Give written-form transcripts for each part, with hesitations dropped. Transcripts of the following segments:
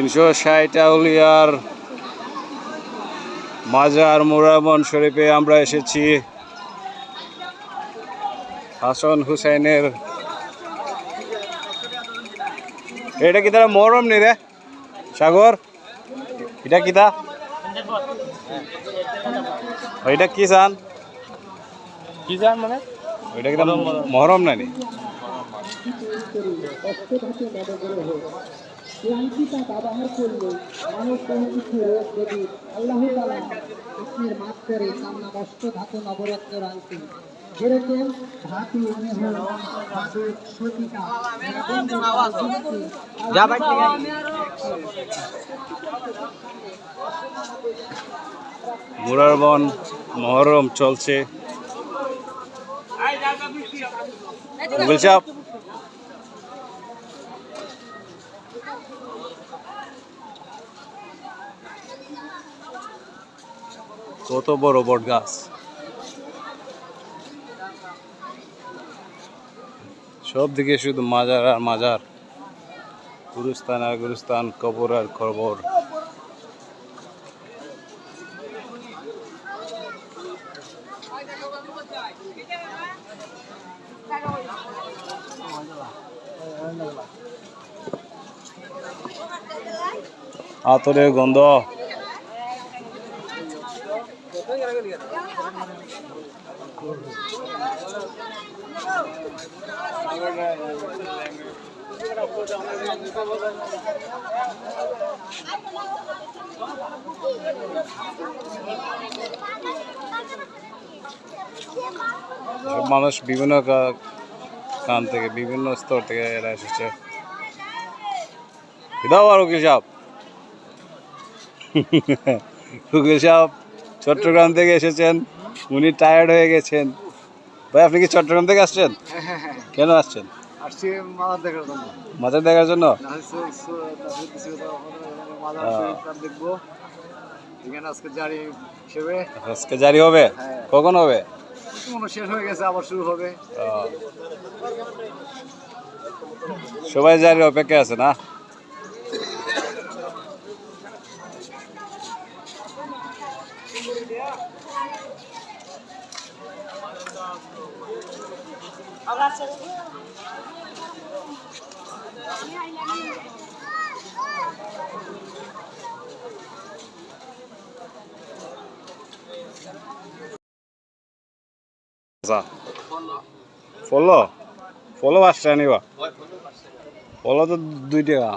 360 আউলিয়ার মাজার মোরাবন শরীফে আমরা এসেছি। হাসান হুসাইনের এটা কি তারা মহরম নি রে সাগর? এটা কি তা? ওইটা কি চান মানে ওইটা কি মহরম নানি? ব্যবহার করলে মানুষ কোনো কিছু রোগ যদি আল্লাহ তাআলা আপনার মাফ করে কামনা বস্ত্র ধাতু নবরত্ন রাখতে যেরকম ধাতু ধাতু সতিকা মুরারবন মহরম চলছে। গুলশাপ কত বড় বট গাছ, সব দিকে শুধু মাজার আর মাজার, গুরুস্থান আর গুরুস্থান, কবর আর কবর। আতরের গন্ধ, সব মানুষ বিভিন্ন কান থেকে, বিভিন্ন স্তর থেকে এরা এসেছে। দাও আর উকিল সাহেব, উকিল সাহেব চট্টগ্রাম থেকে এসেছেন, উনি টায়ার্ড হয়ে গেছেন। ভাই আপনি কি চট্টগ্রাম থেকে আসছেন? কেন আসছেন? আসছি মাজার দেখার জন্য। মাজার দেখার জন্য? দেখবো এখানে আজকে জারি হিসেবে। আজকে জারি হবে? কখন হবে? শেষ হয়ে গেছে, আবার শুরু হবে। সবাই জারি অপেক্ষা আছে না? ফলো ফলো আসছে নিবা, ফলো তো 2 টাকা।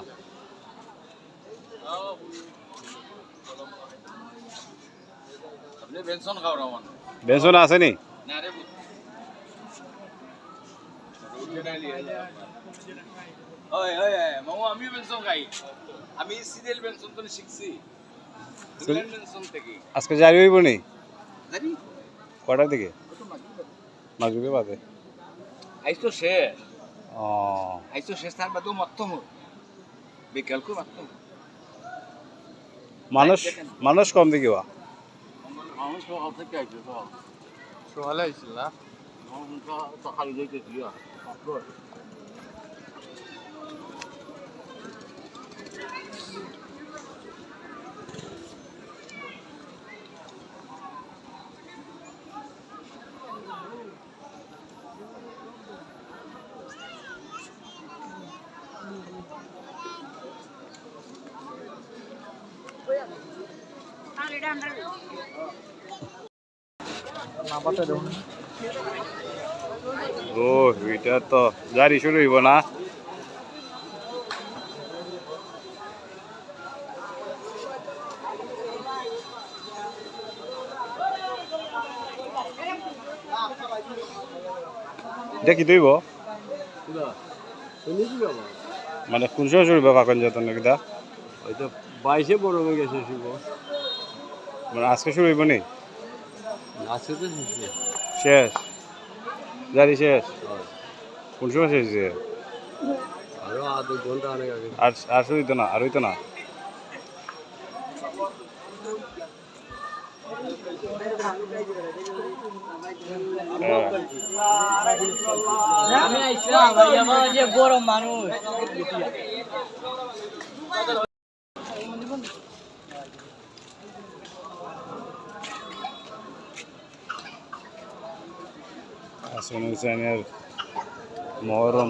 বেনসন আসেনি? আজকে জারি হইব নি? কটার দিকে? মাগরিবে বাদে। আইস তো শেষ, ও আইস তো শেষ, তার বাদেও মাত্তম বিকাল করে মাত্তম মানুষ মানুষ কম দিকে বা মানুষ সকাল থেকে আইছে, সকালে আইছিল না, সকালে যাইতেছি। ও এটা তো জারি শুরু হইব না? এটা কি দইব মানে কোন সময় শুরু হবে ফাঁকন যেত নাকি? দা হয়তো 22-এ বড় হয়ে গেছে শুভ, মানে আজকে শুরু হইব নি? আজকে তো শেষ, জারি শেষ। কোন সময় শেষ হয়েছে? আরো আধ ঘন্টা অনেক আগে। আর শুরু হইতো না? আর হইতো না? আমি আইছিলাম, গরম মানুষ হাসান হুসাইনের মহরম।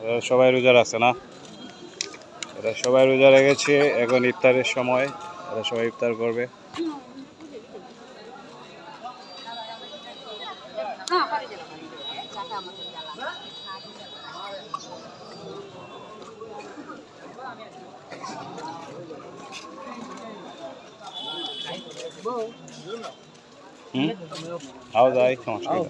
এরা সবাই রোজা রাখছে না, এরা সবাই রোজা রেখেছে। এখন ইফতারের সময়, এরা সবাই ইফতার করবে। খাওয়া যায়, সমস্যা নেই।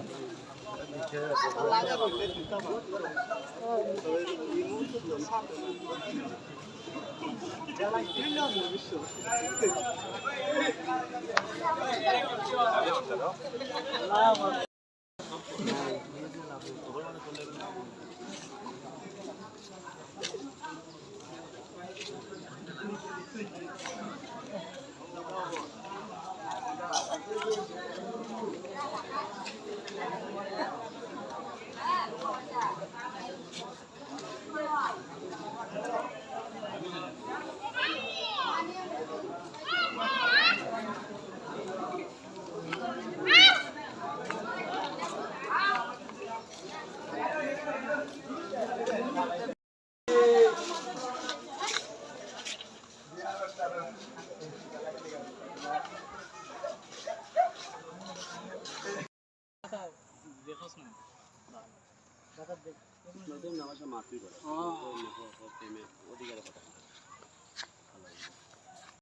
নতুন নামাজ মাতৃ করে। ও প্রেমের অধিকারের কথা।